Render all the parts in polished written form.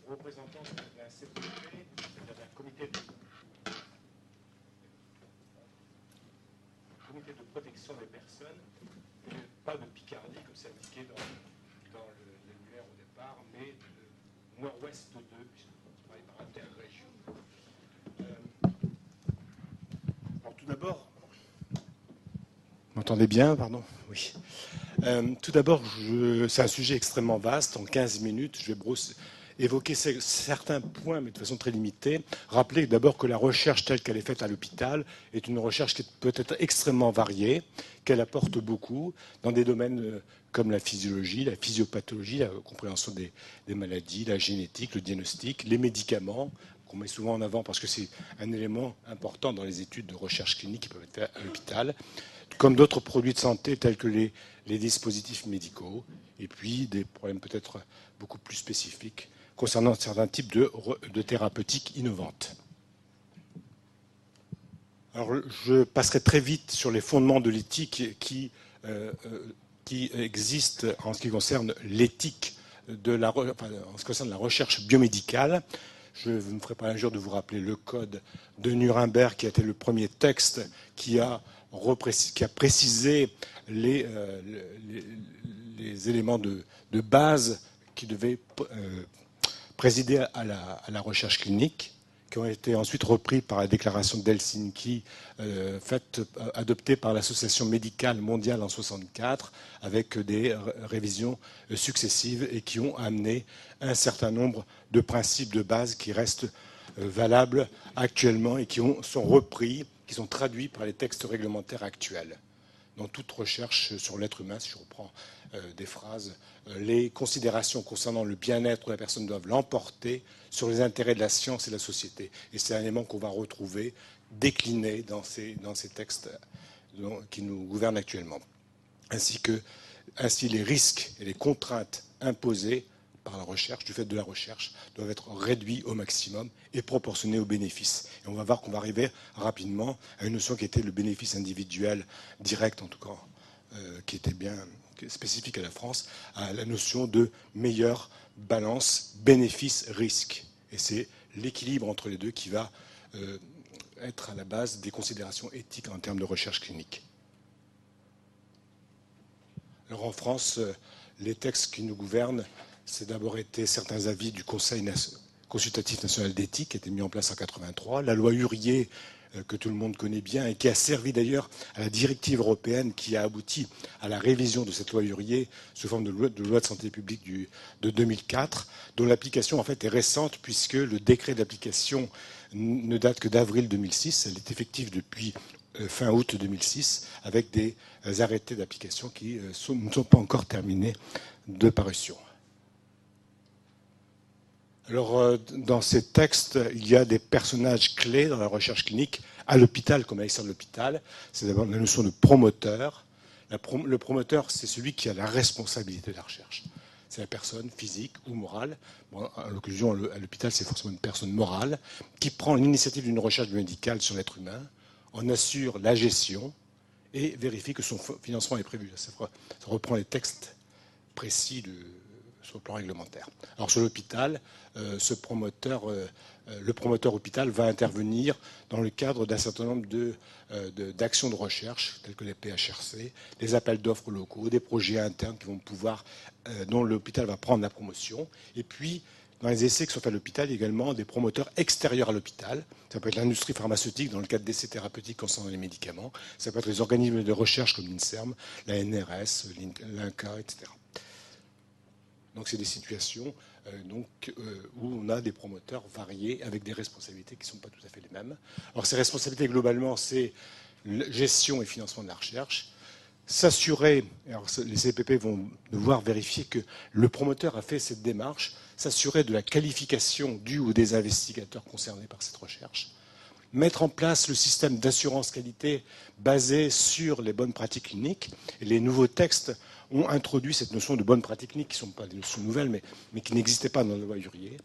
représentant de la CPP, c'est-à-dire d'un comité de protection des personnes, et pas de Picardie, comme c'est indiqué dans l'annuaire au départ, mais de Nord-Ouest 2, puisqu'on travaille par interrégion. Alors tout d'abord, vous m'entendez bien, pardon? Oui. Tout d'abord, c'est un sujet extrêmement vaste. En 15 minutes, je vais évoquer certains points, mais de façon très limitée. Rappeler d'abord que la recherche telle qu'elle est faite à l'hôpital est une recherche qui peut être extrêmement variée, qu'elle apporte beaucoup dans des domaines comme la physiologie, la physiopathologie, la compréhension des maladies, la génétique, le diagnostic, les médicaments, qu'on met souvent en avant parce que c'est un élément important dans les études de recherche clinique qui peuvent être faites à l'hôpital, comme d'autres produits de santé tels que les dispositifs médicaux, et puis des problèmes peut-être beaucoup plus spécifiques concernant certains types de thérapeutiques innovantes. Alors, je passerai très vite sur les fondements de l'éthique qui existent en ce qui concerne l'éthique en ce qui concerne la recherche biomédicale. Je ne me ferai pas l'injure de vous rappeler le code de Nuremberg, qui a été le premier texte qui a précisé les éléments de base qui devaient présider à la recherche clinique, qui ont été ensuite repris par la déclaration d'Helsinki, adoptée par l'Association médicale mondiale en 1964, avec des révisions successives et qui ont amené un certain nombre de principes de base qui restent valables actuellement et qui sont repris, qui sont traduits par les textes réglementaires actuels. Dans toute recherche sur l'être humain, si je reprends des phrases, les considérations concernant le bien-être de la personne doivent l'emporter sur les intérêts de la science et de la société. Et c'est un élément qu'on va retrouver décliné dans ces textes qui nous gouvernent actuellement. Ainsi, les risques et les contraintes imposées par la recherche, du fait de la recherche, doivent être réduits au maximum et proportionnés aux bénéfices. Et on va voir qu'on va arriver rapidement à une notion qui était le bénéfice individuel direct, en tout cas, qui était bien spécifique à la France, à la notion de meilleure balance bénéfice-risque. Et c'est l'équilibre entre les deux qui va être à la base des considérations éthiques en termes de recherche clinique. Alors en France, les textes qui nous gouvernent, c'est d'abord été certains avis du Conseil consultatif national d'éthique qui a été mis en place en 1983, la loi Hurier que tout le monde connaît bien et qui a servi d'ailleurs à la directive européenne qui a abouti à la révision de cette loi Hurier sous forme de loi de santé publique de 2004, dont l'application en fait est récente puisque le décret d'application ne date que d'avril 2006, elle est effective depuis fin août 2006 avec des arrêtés d'application qui ne sont pas encore terminés de parution. Alors, dans ces textes, il y a des personnages clés dans la recherche clinique, à l'hôpital comme à l'extérieur de l'hôpital. C'est d'abord la notion de promoteur. Le promoteur, c'est celui qui a la responsabilité de la recherche. C'est la personne physique ou morale. Bon, en l'occurrence, à l'hôpital, c'est forcément une personne morale qui prend l'initiative d'une recherche médicale sur l'être humain, en assure la gestion et vérifie que son financement est prévu. Ça reprend les textes précis sur le plan réglementaire. Alors sur l'hôpital, le promoteur hôpital va intervenir dans le cadre d'un certain nombre d'actions de recherche, telles que les PHRC, des appels d'offres locaux, des projets internes dont l'hôpital va prendre la promotion. Et puis, dans les essais qui sont faits à l'hôpital, également des promoteurs extérieurs à l'hôpital. Ça peut être l'industrie pharmaceutique dans le cadre d'essais thérapeutiques concernant les médicaments. Ça peut être les organismes de recherche comme l'INSERM, la NRS, l'INCA, etc. Donc c'est des situations où on a des promoteurs variés avec des responsabilités qui ne sont pas tout à fait les mêmes. Alors ces responsabilités, globalement, c'est gestion et financement de la recherche. S'assurer, alors les CPP vont devoir vérifier que le promoteur a fait cette démarche, s'assurer de la qualification du ou des investigateurs concernés par cette recherche, mettre en place le système d'assurance qualité basé sur les bonnes pratiques cliniques. Et les nouveaux textes ont introduit cette notion de bonnes pratiques cliniques, qui ne sont pas des notions nouvelles, mais qui n'existaient pas dans la loi Hurier.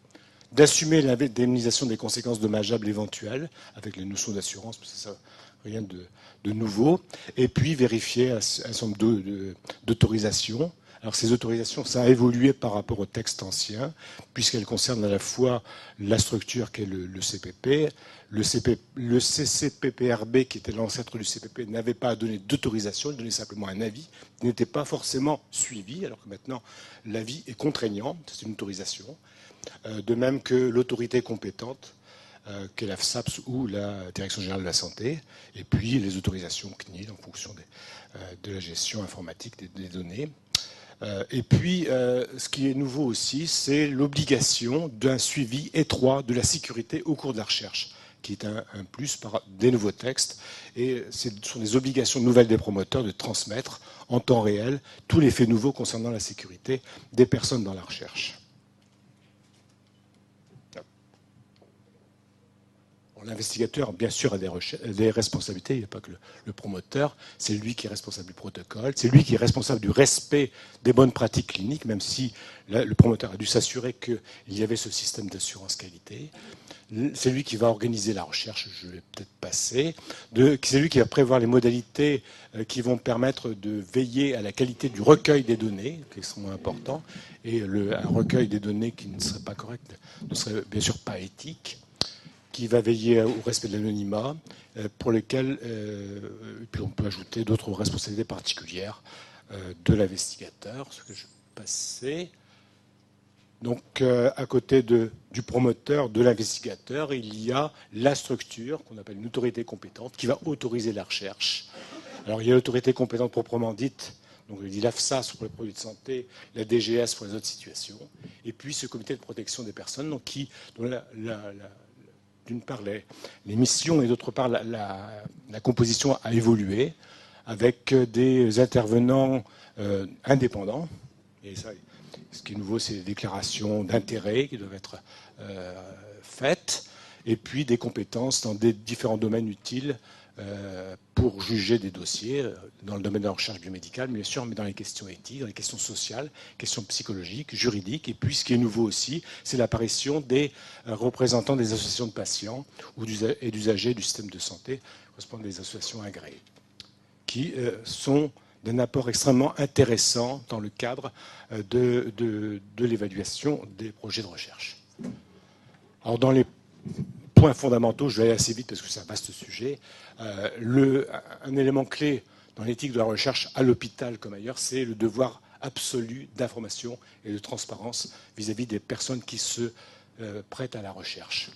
D'assumer l'indemnisation des conséquences dommageables éventuelles, avec les notions d'assurance, parce que ça, rien de nouveau. Et puis vérifier un certain nombre d'autorisations, Alors ces autorisations, ça a évolué par rapport au texte ancien, puisqu'elles concernent à la fois la structure qu'est le CPP, le CCPPRB, qui était l'ancêtre du CPP, n'avait pas à donner d'autorisation, il donnait simplement un avis, qui n'était pas forcément suivi, alors que maintenant l'avis est contraignant, c'est une autorisation. De même que l'autorité compétente, qu'est la FSAPS ou la Direction générale de la santé, et puis les autorisations CNIL en fonction de la gestion informatique des données. Et puis, ce qui est nouveau aussi, c'est l'obligation d'un suivi étroit de la sécurité au cours de la recherche, qui est un plus par des nouveaux textes. Et ce sont des obligations nouvelles des promoteurs de transmettre en temps réel tous les faits nouveaux concernant la sécurité des personnes dans la recherche. L'investigateur, bien sûr, a des responsabilités. Il n'y a pas que le promoteur. C'est lui qui est responsable du protocole. C'est lui qui est responsable du respect des bonnes pratiques cliniques, même si le promoteur a dû s'assurer qu'il y avait ce système d'assurance qualité. C'est lui qui va organiser la recherche, je vais peut-être passer. C'est lui qui va prévoir les modalités qui vont permettre de veiller à la qualité du recueil des données, qui sont importants. Et un recueil des données qui ne serait pas correct ne serait bien sûr pas éthique, qui va veiller au respect de l'anonymat, pour lequel puis on peut ajouter d'autres responsabilités particulières de l'investigateur, ce que je vais passer. Donc, à côté du promoteur, de l'investigateur, il y a la structure qu'on appelle une autorité compétente qui va autoriser la recherche. Alors, il y a l'autorité compétente proprement dite, donc je dis l'AFSAS pour les produits de santé, la DGS pour les autres situations, et puis ce comité de protection des personnes, donc dont d'une part les missions et d'autre part la composition a évolué avec des intervenants indépendants. Et ça, ce qui est nouveau, c'est les déclarations d'intérêt qui doivent être faites, et puis des compétences dans des différents domaines utiles pour juger des dossiers, dans le domaine de la recherche biomédicale, bien sûr, mais dans les questions éthiques, dans les questions sociales, questions psychologiques, juridiques. Et puis, ce qui est nouveau aussi, c'est l'apparition des représentants des associations de patients et d'usagers du système de santé, correspondant des associations agréées, qui sont d'un apport extrêmement intéressant dans le cadre de l'évaluation des projets de recherche. Alors, dans les points fondamentaux, je vais aller assez vite parce que c'est un vaste sujet. Un élément clé dans l'éthique de la recherche à l'hôpital comme ailleurs, c'est le devoir absolu d'information et de transparence vis-à-vis des personnes qui se prêtent à la recherche.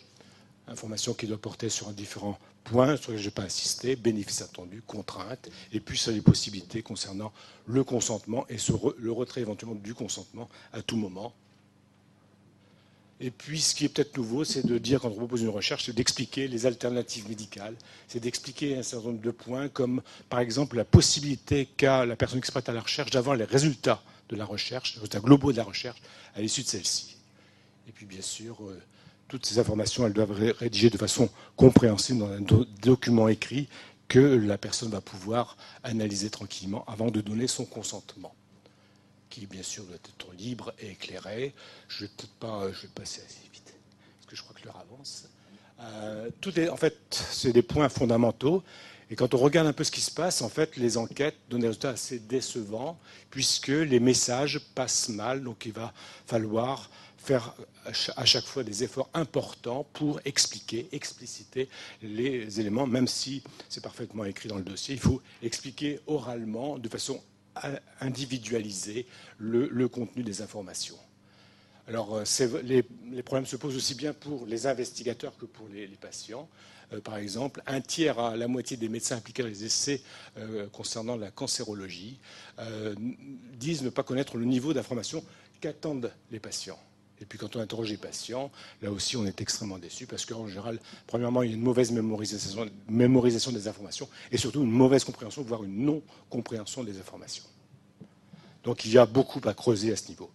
Information qui doit porter sur différents points sur lesquels je ne vais pas insister, bénéfices attendus, contraintes, et puis sur les possibilités concernant le consentement et le retrait éventuellement du consentement à tout moment. Et puis, ce qui est peut-être nouveau, c'est de dire, quand on propose une recherche, c'est d'expliquer les alternatives médicales, c'est d'expliquer un certain nombre de points, comme par exemple la possibilité qu'a la personne qui se prête à la recherche d'avoir les résultats de la recherche, les résultats globaux de la recherche, à l'issue de celle-ci. Et puis, bien sûr, toutes ces informations, elles doivent être rédigées de façon compréhensible dans un document écrit que la personne va pouvoir analyser tranquillement avant de donner son consentement, qui bien sûr doit être libre et éclairé. Je vais passer assez vite, parce que je crois que l'heure avance. En fait, c'est des points fondamentaux. Et quand on regarde un peu ce qui se passe, en fait, les enquêtes donnent des résultats assez décevants, puisque les messages passent mal. Donc il va falloir faire à chaque fois des efforts importants pour expliciter les éléments, même si c'est parfaitement écrit dans le dossier. Il faut expliquer oralement, de façon individualiser le contenu des informations. Alors, les problèmes se posent aussi bien pour les investigateurs que pour les patients. Par exemple, un tiers à la moitié des médecins impliqués dans les essais concernant la cancérologie disent ne pas connaître le niveau d'information qu'attendent les patients. Et puis quand on interroge les patients, là aussi on est extrêmement déçu parce qu'en général, premièrement, il y a une mauvaise mémorisation des informations et surtout une mauvaise compréhension, voire une non-compréhension des informations. Donc il y a beaucoup à creuser à ce niveau.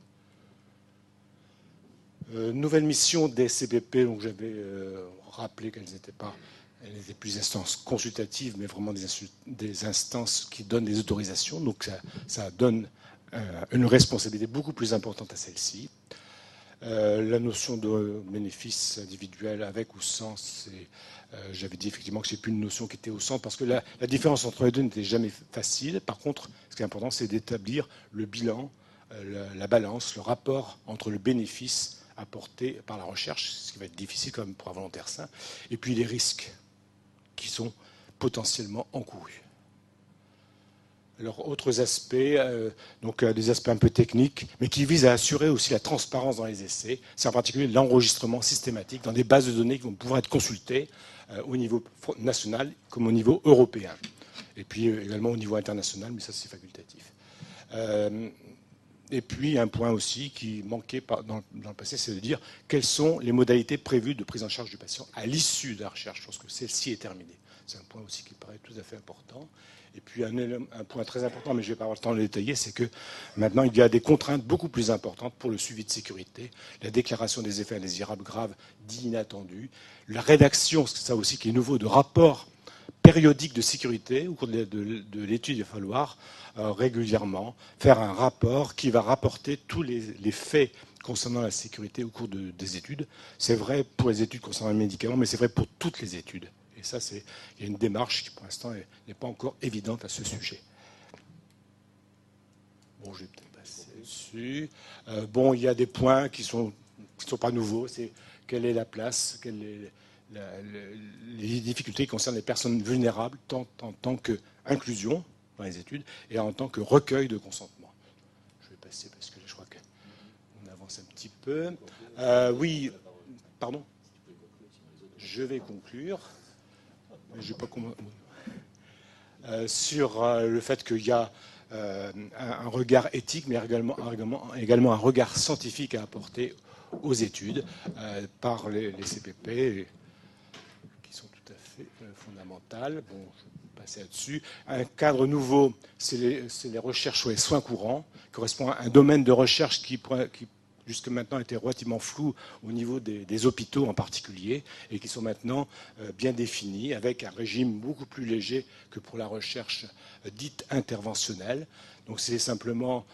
Nouvelle mission des CPP, donc j'avais rappelé qu'elles n'étaient plus instances consultatives, mais vraiment des instances qui donnent des autorisations. Donc ça donne une responsabilité beaucoup plus importante à celle-ci. La notion de bénéfice individuel avec ou sans, j'avais dit effectivement que ce n'est plus une notion qui était au centre, parce que la différence entre les deux n'était jamais facile. Par contre, ce qui est important, c'est d'établir le bilan la balance, le rapport entre le bénéfice apporté par la recherche, ce qui va être difficile quand même pour un volontaire sain, et puis les risques qui sont potentiellement encourus. Alors, autres aspects, donc des aspects un peu techniques, mais qui visent à assurer aussi la transparence dans les essais. C'est en particulier l'enregistrement systématique dans des bases de données qui vont pouvoir être consultées au niveau national comme au niveau européen. Et puis également au niveau international, mais ça c'est facultatif. Et puis un point aussi qui manquait dans le passé, c'est de dire quelles sont les modalités prévues de prise en charge du patient à l'issue de la recherche, lorsque celle-ci est terminée. C'est un point aussi qui paraît tout à fait important. Et puis un point très important, mais je ne vais pas avoir le temps de le détailler, c'est que maintenant il y a des contraintes beaucoup plus importantes pour le suivi de sécurité, la déclaration des effets indésirables graves dits inattendus, la rédaction, c'est ça aussi qui est nouveau, de rapports périodiques de sécurité. Au cours de l'étude, il va falloir régulièrement faire un rapport qui va rapporter tous les faits concernant la sécurité au cours des études. C'est vrai pour les études concernant les médicaments, mais c'est vrai pour toutes les études. Et ça, il y a une démarche qui, pour l'instant, n'est pas encore évidente à ce sujet. Bon, je vais peut-être passer dessus. Bon, il y a des points qui ne sont pas nouveaux. C'est quelle est la place, quelle est les difficultés qui concernent les personnes vulnérables, tant en tant qu'inclusion dans les études et en tant que recueil de consentement. Je vais passer parce que je crois qu'on avance un petit peu. Oui, pardon. Je vais conclure. Je pas sur le fait qu'il y a un regard éthique, mais également un regard scientifique à apporter aux études par les CPP, qui sont tout à fait fondamentales. Bon, je vais passer là-dessus. Un cadre nouveau, c'est les recherches sur les soins courants, qui correspond à un domaine de recherche qui jusque maintenant étaient relativement flous au niveau des hôpitaux en particulier, et qui sont maintenant bien définis, avec un régime beaucoup plus léger que pour la recherche dite interventionnelle. Donc c'est simplement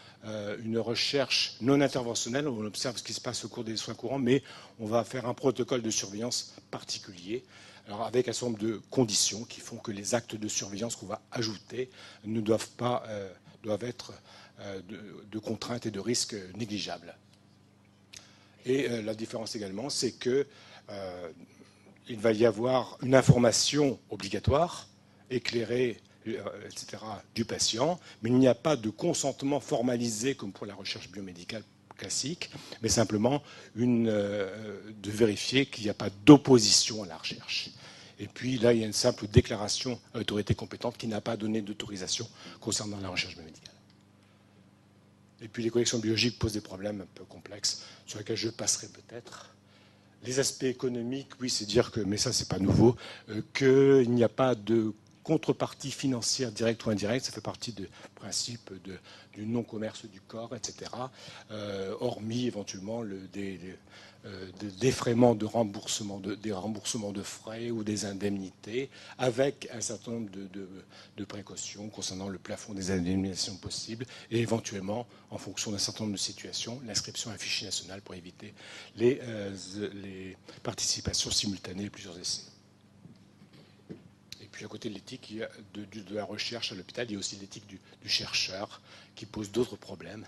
une recherche non interventionnelle, on observe ce qui se passe au cours des soins courants, mais on va faire un protocole de surveillance particulier, alors avec un certain nombre de conditions qui font que les actes de surveillance qu'on va ajouter ne doivent être de contraintes et de risques négligeables. Et la différence également, c'est qu'il va y avoir une information obligatoire, éclairée, etc., du patient, mais il n'y a pas de consentement formalisé comme pour la recherche biomédicale classique, mais simplement de vérifier qu'il n'y a pas d'opposition à la recherche. Et puis là, il y a une simple déclaration à l'autorité compétente qui n'a pas donné d'autorisation concernant la recherche biomédicale. Et puis les collections biologiques posent des problèmes un peu complexes, sur lesquels je passerai peut-être. Les aspects économiques, oui, c'est dire que, mais ça c'est pas nouveau, qu'il n'y a pas de contrepartie financière directe ou indirecte, ça fait partie du principe du non-commerce du corps, etc., hormis éventuellement des défraiements de remboursement des remboursements de frais ou des indemnités, avec un certain nombre de précautions concernant le plafond des indemnisations possibles, et éventuellement, en fonction d'un certain nombre de situations, l'inscription à un fichier national pour éviter les participations simultanées à plusieurs essais. Et puis à côté de l'éthique de la recherche à l'hôpital, il y a aussi l'éthique du chercheur qui pose d'autres problèmes.